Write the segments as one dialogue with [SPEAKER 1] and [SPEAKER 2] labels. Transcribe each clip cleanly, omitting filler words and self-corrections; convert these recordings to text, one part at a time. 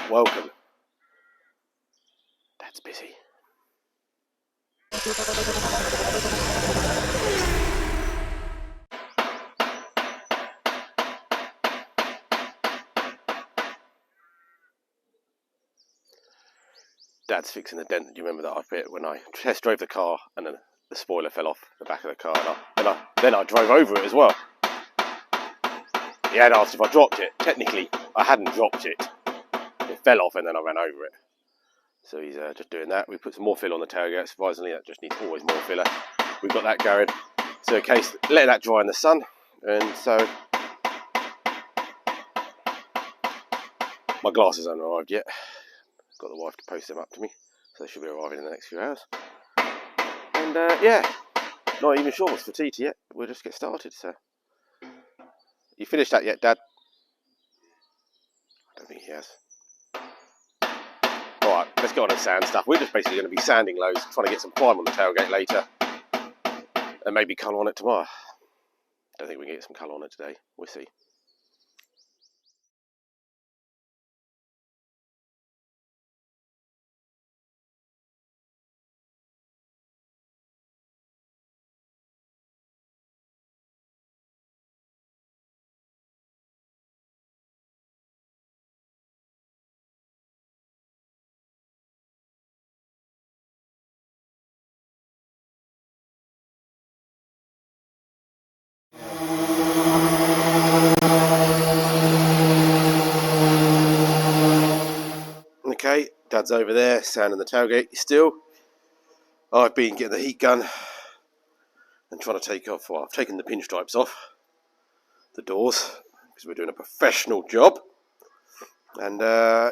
[SPEAKER 1] welcome. Dad's busy. Dad's fixing the dent. Do you remember that I fit when I test drove the car and then the spoiler fell off the back of the car and then I drove over it as well. He had asked if I dropped it. Technically, I hadn't dropped it. It fell off and then I ran over it. So he's just doing that. We put some more fill on the tailgate. Surprisingly, that just needs always more filler. We've got that going. So in case, letting that dry in the sun. And so my glasses haven't arrived yet. Got the wife to post them up to me. So they should be arriving in the next few hours. And yeah, not even sure what's for tea yet. We'll just get started. So, you finished that yet, Dad? I don't think he has. Alright, let's go on and sand stuff. We're just basically going to be sanding loads, trying to get some prime on the tailgate later. And maybe colour on it tomorrow. Don't think we can get some colour on it today. We'll see. Okay, Dad's over there, sanding the tailgate still. I've been getting the heat gun and trying to take off, well, I've taken the pinstripes off the doors because we're doing a professional job. And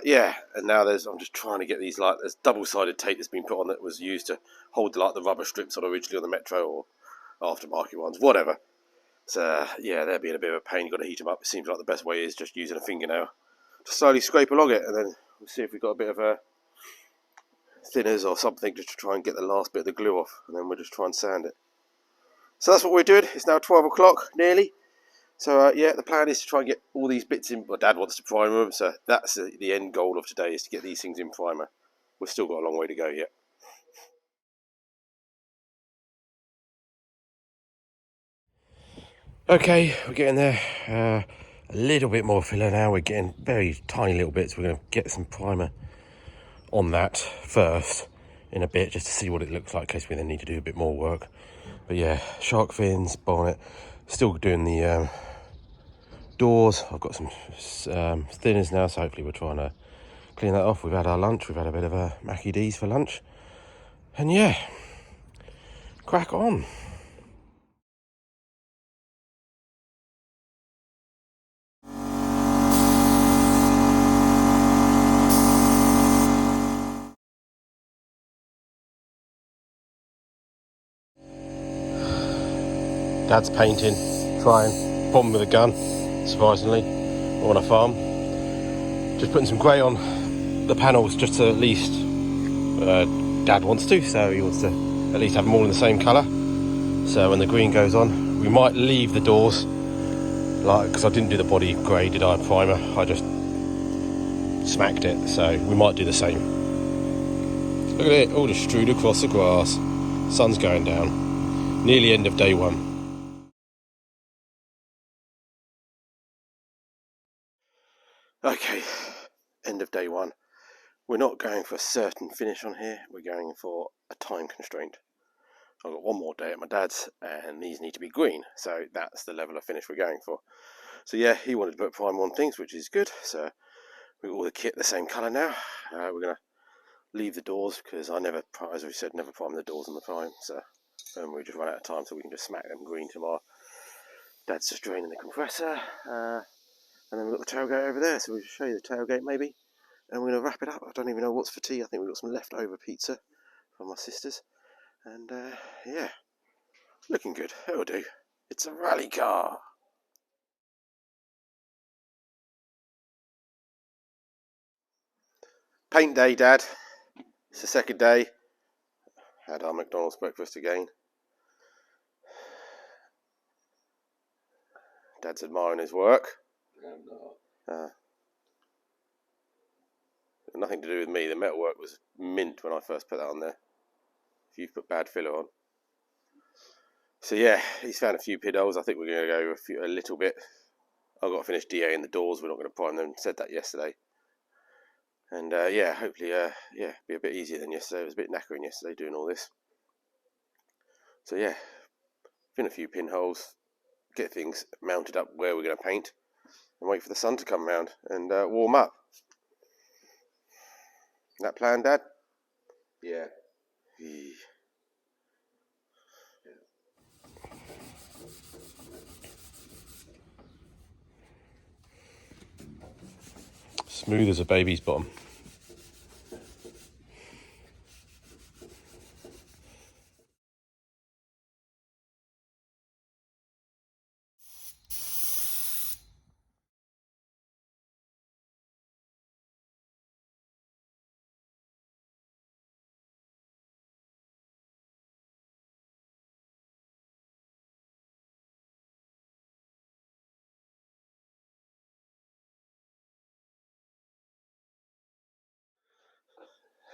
[SPEAKER 1] yeah, and now I'm just trying to get these, like, there's double-sided tape that's been put on that was used to hold the rubber strips on originally on the Metro or aftermarket ones, whatever. So yeah, they're being a bit of a pain. You've got to heat them up. It seems like the best way is just using a fingernail to slowly scrape along it, and then we'll see if we've got a bit of thinners or something just to try and get the last bit of the glue off, and then we'll just try and sand it. So that's what we're doing. It's now 12 o'clock nearly. So yeah, the plan is to try and get all these bits in. Well, Dad wants to primer them, so that's the end goal of today, is to get these things in primer. We've still got a long way to go yet. Okay, we're getting there. A little bit more filler now. We're getting very tiny little bits. We're going to get some primer on that first in a bit, just to see what it looks like in case we then need to do a bit more work. But yeah, shark fins, bonnet. Still doing the doors. I've got some thinners now, so hopefully we're trying to clean that off. We've had our lunch. We've had a bit of a Mackie D's for lunch. And yeah, crack on. Dad's painting, trying, problem with a gun, surprisingly, on a farm. Just putting some grey on the panels just to at least, Dad wants to, so he wants to at least have them all in the same colour. So when the green goes on, we might leave the doors, like, because I didn't do the body grey, did I, primer, I just smacked it, so we might do the same. Look at it, all just strewed across the grass, sun's going down, nearly end of day one. Okay, end of day one. We're not going for a certain finish on here, we're going for a time constraint. I've got one more day at my dad's and these need to be green, so that's the level of finish we're going for. So yeah, he wanted to put primer on things, which is good, so we've got all the kit the same colour now. We're going to leave the doors because I never, as we said, never prime the doors on the prime, so we just run out of time, so we can just smack them green tomorrow. Dad's just draining the compressor, and then we've got the tailgate over there, so we'll show you the tailgate maybe. And we're going to wrap it up. I don't even know what's for tea. I think we've got some leftover pizza from my sisters. And yeah, looking good. It'll do. It's a rally car. Paint day, Dad. It's the second day. Had our McDonald's breakfast again. Dad's admiring his work.
[SPEAKER 2] I'm not.
[SPEAKER 1] nothing to do with me. The metalwork was mint when I first put that on there. If you've put bad filler on. So yeah, he's found a few pinholes. I think we're going to go a little bit. I've got to finish DA in the doors. We're not going to prime them. Said that yesterday. And yeah, hopefully, yeah, be a bit easier than yesterday. It was a bit knackering yesterday doing all this. So yeah, fin a few pinholes, get things mounted up where we're going to paint, and wait for the sun to come round and warm up. That plan, Dad?
[SPEAKER 2] Yeah.
[SPEAKER 1] Smooth as a baby's bottom.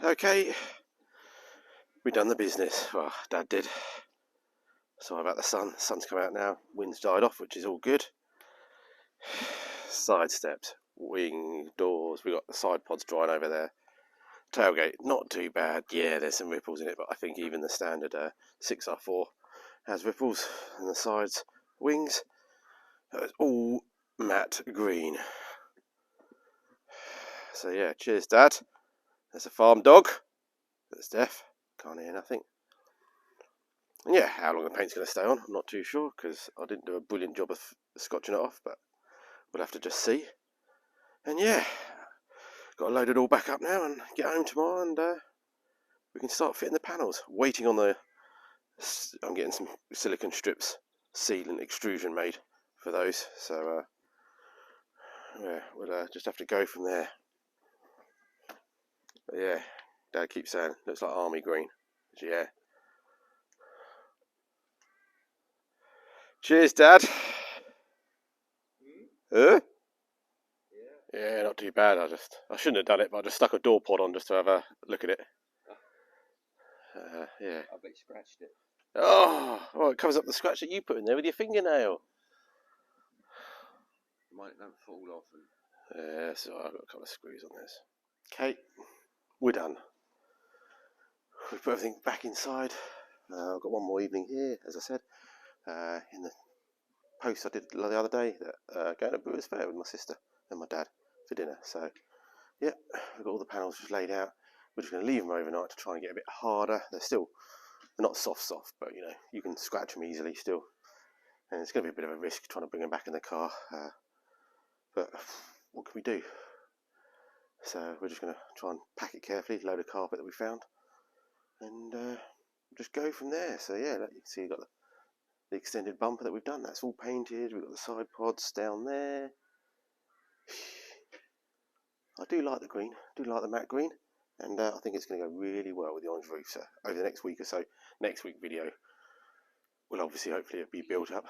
[SPEAKER 1] Okay, we've done the business. Well, Dad did. Sorry about the sun. The sun's come out now. Wind's died off, which is all good. Side steps, wing, doors. We got the side pods drying over there. Tailgate, not too bad. Yeah, there's some ripples in it, but I think even the standard 6R4 has ripples. And the sides, wings, it's all matte green. So yeah, cheers, Dad. There's a farm dog. That's deaf. Can't hear nothing. And yeah, how long the paint's going to stay on, I'm not too sure, because I didn't do a brilliant job of scotching it off, but we'll have to just see. And yeah, got to load it all back up now and get home tomorrow, and we can start fitting the panels. Waiting on the... I'm getting some silicone strips, sealant extrusion made for those, so yeah, we'll just have to go from there. But yeah, Dad keeps saying, looks like army green. Yeah. Cheers, Dad. Huh? Yeah, not too bad. I shouldn't have done it, but I just stuck a door pod on just to have a look at it. Yeah.
[SPEAKER 2] I bet you scratched it.
[SPEAKER 1] Oh, well, it covers up the scratch that you put in there with your fingernail.
[SPEAKER 2] Might not fall off.
[SPEAKER 1] Yeah, so I've got a couple of screws on this. Okay, we're done. We've put everything back inside. I've got one more evening here, as I said, in the post I did the other day, that going to Brewer's Fair with my sister and my dad for dinner. So, yeah, we've got all the panels just laid out. We're just going to leave them overnight to try and get a bit harder. They're not soft, but you know, you can scratch them easily still. And it's going to be a bit of a risk trying to bring them back in the car. But what can we do? So we're just going to try and pack it carefully, load of carpet that we found, and just go from there. So yeah, you can see you've got the extended bumper that we've done. That's all painted. We've got the side pods down there. I do like the green. I do like the matte green. And I think it's going to go really well with the orange roof. So over the next week or so, next week video will obviously hopefully be built up.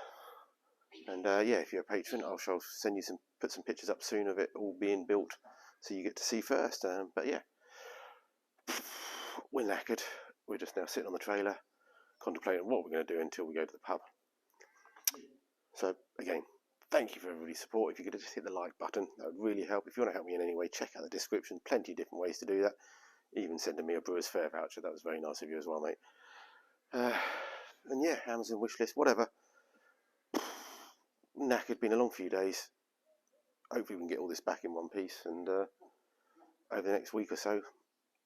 [SPEAKER 1] And yeah, if you're a patron, I shall send you put some pictures up soon of it all being built, so you get to see first. But yeah, we're knackered. We're just now sitting on the trailer, contemplating what we're going to do until we go to the pub. So again, thank you for everybody's support. If you could just hit the like button, that would really help. If you want to help me in any way, check out the description. Plenty of different ways to do that. Even sending me a Brewer's Fair voucher. That was very nice of you as well, mate. And yeah, Amazon wishlist, whatever. Knackered, been a long few days. Hopefully we can get all this back in one piece, and over the next week or so,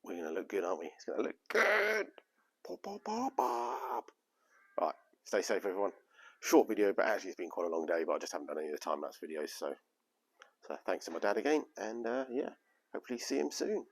[SPEAKER 1] we're going to look good, aren't we? It's going to look good. Pop, pop, pop, pop. Right, stay safe, everyone. Short video, but actually it's been quite a long day, but I just haven't done any of the time-lapse videos, so thanks to my dad again, and yeah, hopefully see him soon.